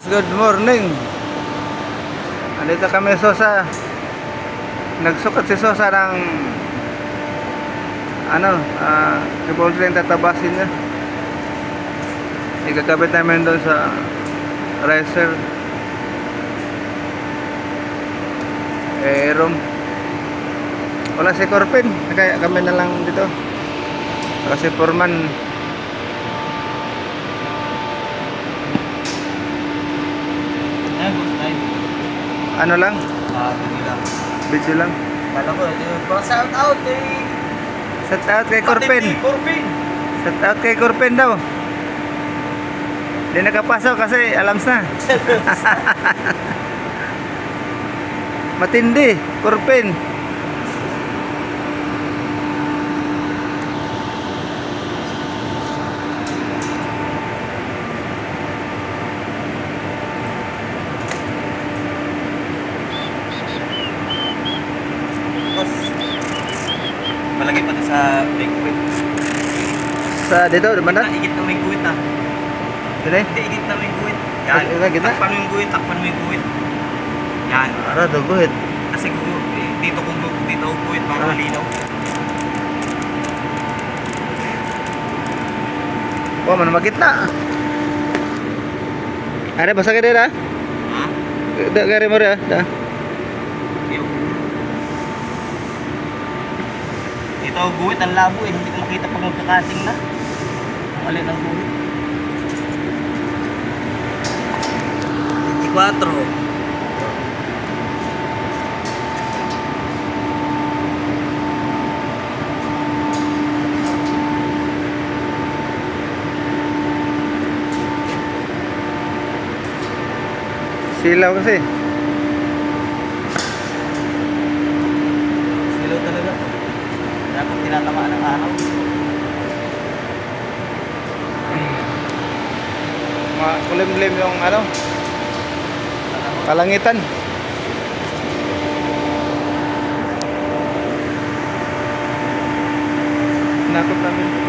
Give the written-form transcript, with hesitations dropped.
Good morning. Andito kami Sosa. Nagsukat si Sosa ng cable yung tatabasin niya. Ikakabit namin doon sa riser. Room. Wala si Corpin. Kaya kami na lang dito. Kasi Foreman. Ano lang? Video lang. Video lang. Kala ko, shout out Shout out kay Corpin. Corpin. Shout out kay Corpin daw. Hindi nakapasok kasi alams na. Matindi, Corpin. Malagay pa sa may guwit. Sa dito, di ba na? Igit na may guwit na. Dito Hindi, igit na may guwit. Yan. Gitna? Takpan mo yung guwit, takpan mo yung guwit. Yan. Ara, duguhit. Kasi dito kung dito ang guwit, para malinaw. Oh, man magitna. Are basa ka dira? Ha? Da gari mo ra, da. Dito ang guwit, ang labo eh. Hindi ko makita pag magkakating na. Ang alin ang guwit. 24. Silaw kasi. Silaw talaga. Dapat tinatamaan ng araw. Kulim-lim yung kalangitan. Nakot namin.